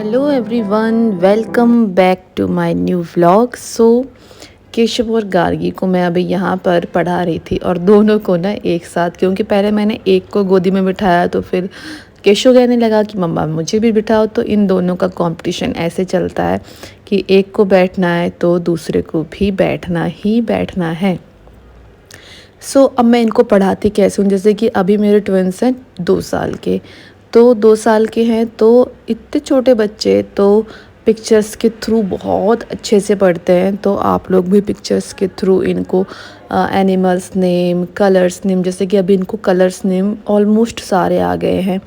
Hello everyone, welcome back to my new vlog. Keshav और गार्गी को मैं अभी यहाँ पर पढ़ा रही थी और दोनों को ना एक साथ, क्योंकि पहले मैंने एक को गोदी में बिठाया तो फिर केशव कहने लगा कि मम्मा मुझे भी बिठाओ। तो इन दोनों का कंपटीशन ऐसे चलता है कि एक को बैठना है तो दूसरे को भी बैठना ही बैठना है। अब मैं इनको पढ़ाती कैसे हूँ, जैसे कि अभी मेरे ट्विन्स हैं 2 साल के। तो 2 साल के हैं तो इतने छोटे बच्चे तो पिक्चर्स के थ्रू बहुत अच्छे से पढ़ते हैं। तो आप लोग भी पिक्चर्स के थ्रू इनको एनिमल्स नेम, कलर्स नेम, जैसे कि अभी इनको कलर्स नेम ऑलमोस्ट सारे आ गए हैं,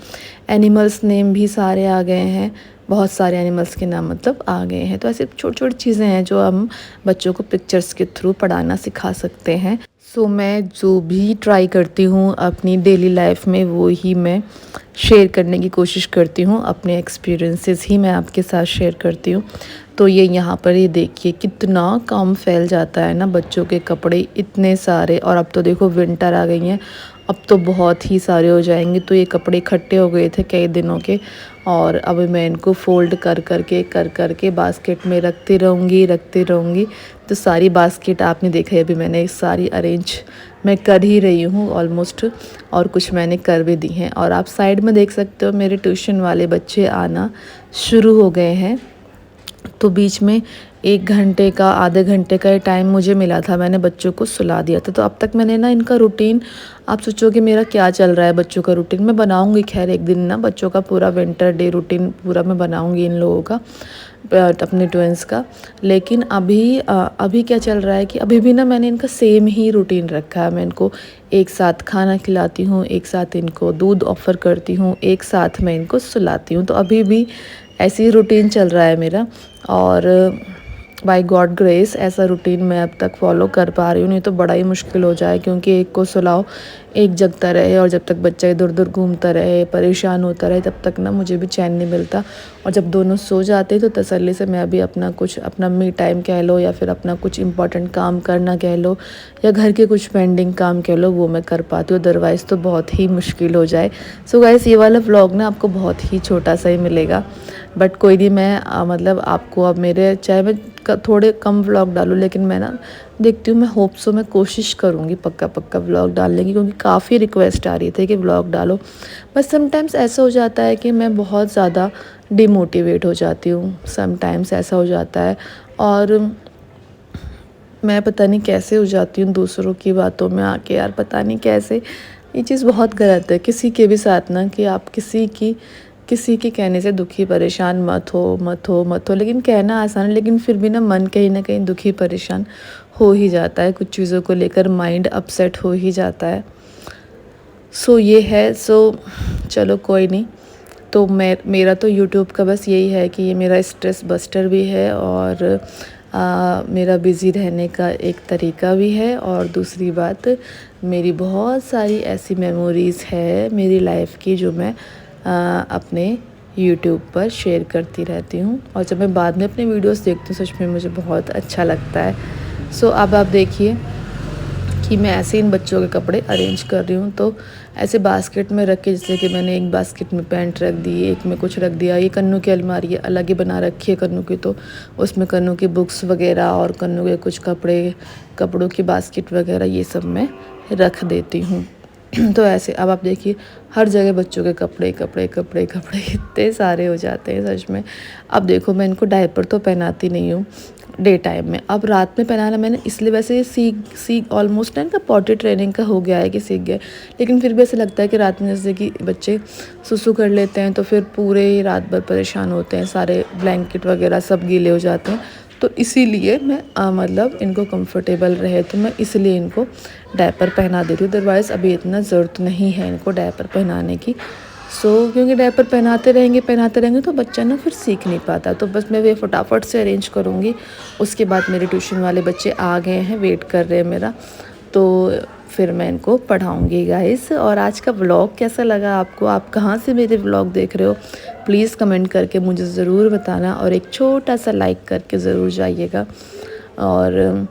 एनिमल्स नेम भी सारे आ गए हैं, बहुत सारे एनिमल्स के नाम मतलब आ गए हैं। तो ऐसे छोटी छोटी चीज़ें हैं जो हम बच्चों को पिक्चर्स के थ्रू पढ़ाना सिखा सकते हैं। मैं जो भी ट्राई करती हूँ अपनी डेली लाइफ में वो ही मैं शेयर करने की कोशिश करती हूँ, अपने एक्सपीरियंसेस ही मैं आपके साथ शेयर करती हूँ। तो ये यहाँ पर ये देखिए कितना काम फैल जाता है ना, बच्चों के कपड़े इतने सारे। और अब तो देखो विंटर आ गई हैं, अब तो बहुत ही सारे हो जाएंगे। तो ये कपड़े इकट्ठे हो गए थे कई दिनों के, और अब मैं इनको फ़ोल्ड कर कर के बास्केट में रखती रहूँगी। तो सारी बास्केट आपने देखा है, अभी मैंने सारी अरेंज मैं कर ही रही हूँ ऑलमोस्ट, और कुछ मैंने कर भी दी हैं। और आप साइड में देख सकते हो मेरे ट्यूशन वाले बच्चे आना शुरू हो गए हैं। तो बीच में 1 घंटे का, आधे घंटे का टाइम मुझे मिला था, मैंने बच्चों को सुला दिया था। तो अब तक मैंने ना इनका रूटीन, आप सोचोगे मेरा क्या चल रहा है बच्चों का रूटीन, मैं बनाऊंगी खैर एक दिन ना बच्चों का पूरा विंटर डे रूटीन पूरा मैं बनाऊंगी इन लोगों का, अपने ट्विंस का। लेकिन अभी क्या चल रहा है कि अभी भी ना मैंने इनका सेम ही रूटीन रखा है। मैं इनको एक साथ खाना खिलाती हूँ, एक साथ इनको दूध ऑफ़र करती हूँ, एक साथ मैं इनको सुलाती हूँ। तो अभी भी ऐसी रूटीन चल रहा है मेरा, और बाय गॉड ग्रेस ऐसा रूटीन मैं अब तक फॉलो कर पा रही हूँ। नहीं तो बड़ा ही मुश्किल हो जाए, क्योंकि एक को सुलाओ, एक जगता रहे, और जब तक बच्चा इधर उधर घूमता रहे, परेशान होता रहे, तब तक ना मुझे भी चैन नहीं मिलता। और जब दोनों सो जाते तो तसल्ली से मैं भी अपना मी टाइम कह लो, या फिर अपना कुछ इंपॉर्टेंट काम करना कह लो, या घर के कुछ पेंडिंग काम कह लो, वो मैं कर पाती हूँ। अदरवाइज़ तो बहुत ही मुश्किल हो जाए। गाइस, ये वाला व्लॉग ना आपको बहुत ही छोटा सा ही मिलेगा, बट कोई नहीं, मैं मतलब आपको अब मेरे, चाहे मैं थोड़े कम व्लॉग डालूँ, लेकिन मैं ना देखती हूँ, मैं होप सो मैं कोशिश करूँगी पक्का व्लॉग डालने की, क्योंकि काफ़ी रिक्वेस्ट आ रही थी कि व्लॉग डालो। बस समटाइम्स ऐसा हो जाता है कि मैं बहुत ज़्यादा डिमोटिवेट हो जाती हूँ, समटाइम्स ऐसा हो जाता है, और मैं पता नहीं कैसे हो जाती हूँ दूसरों की बातों में आके, यार पता नहीं कैसे। ये चीज़ बहुत गलत है किसी के भी साथ ना, कि आप किसी के कहने से दुखी परेशान मत हो। लेकिन कहना आसान है, लेकिन फिर भी ना मन कहीं ना कहीं दुखी परेशान हो ही जाता है, कुछ चीज़ों को लेकर माइंड अपसेट हो ही जाता है। ये है। चलो कोई नहीं। तो मेरा तो यूट्यूब का बस यही है कि ये मेरा स्ट्रेस बस्टर भी है, और मेरा बिज़ी रहने का एक तरीका भी है। और दूसरी बात, मेरी बहुत सारी ऐसी मेमोरीज़ है मेरी लाइफ की जो मैं अपने यूट्यूब पर शेयर करती रहती हूँ, और जब मैं बाद में अपने वीडियोस देखती हूँ सच में मुझे बहुत अच्छा लगता है। अब आप देखिए कि मैं ऐसे इन बच्चों के कपड़े अरेंज कर रही हूँ। तो ऐसे बास्केट में रख के, जैसे कि मैंने एक बास्केट में पैंट रख दी, एक में कुछ रख दिया। ये कन्नू की अलमारी अलग ही बना रखी है कन्नू की, तो उसमें कन्नू की बुक्स वगैरह और कन्नू के कुछ कपड़ों की बास्केट वगैरह ये सब मैं रख देती हूँ। तो ऐसे अब आप देखिए हर जगह बच्चों के कपड़े इतने सारे हो जाते हैं सच में। अब देखो मैं इनको डायपर तो पहनाती नहीं हूँ डे टाइम में, अब रात में पहनाना मैंने इसलिए, वैसे सीख ऑलमोस्ट ना इनका पॉटी ट्रेनिंग का हो गया है कि सीख गए, लेकिन फिर भी ऐसा लगता है कि रात में जैसे कि बच्चे सुसु कर लेते हैं तो फिर पूरे रात भर परेशान होते हैं, सारे ब्लैंकेट वगैरह सब गीले हो जाते हैं। तो इसीलिए मैं मतलब इनको कंफर्टेबल रहे तो मैं इसलिए इनको डायपर पहना देती हूँ। अदरवाइज़ अभी इतना ज़रूरत नहीं है इनको डायपर पहनाने की। क्योंकि डायपर पहनाते रहेंगे तो बच्चा ना फिर सीख नहीं पाता। तो बस मैं वे फटाफट से अरेंज करूँगी। उसके बाद मेरे ट्यूशन वाले बच्चे आ गए हैं, वेट कर रहे हैं मेरा, तो फिर मैं इनको पढ़ाऊँगी गाइस। और आज का व्लॉग कैसा लगा आपको, आप कहाँ से मेरे व्लॉग देख रहे हो, प्लीज़ कमेंट करके मुझे ज़रूर बताना, और एक छोटा सा लाइक करके ज़रूर जाइएगा। और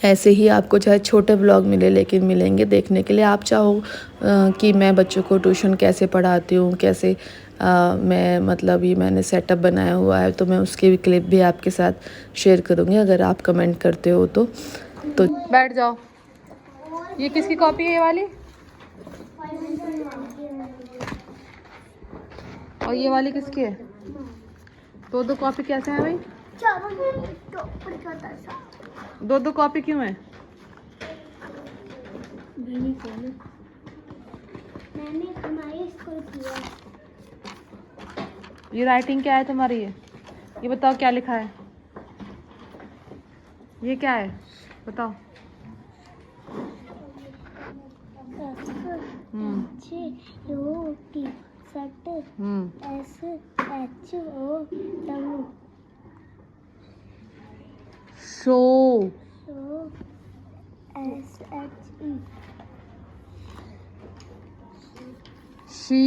ऐसे ही आपको चाहे छोटे व्लॉग मिले, लेकिन मिलेंगे देखने के लिए। आप चाहो कि मैं बच्चों को ट्यूशन कैसे पढ़ाती हूँ, कैसे मैं मतलब ये मैंने सेटअप बनाया हुआ है, तो मैं उसकी भी क्लिप भी आपके साथ शेयर करूँगी अगर आप कमेंट करते हो तो बैठ जाओ। ये किसकी कॉपी है ये वाली? और ये वाली किसकी है? दो कॉपी कैसे है भाई? दो कॉपी क्यों है? मैंने हमारे स्कूल किया। ये राइटिंग क्या है तुम्हारी? ये बताओ क्या लिखा है? ये क्या है बताओ? Show she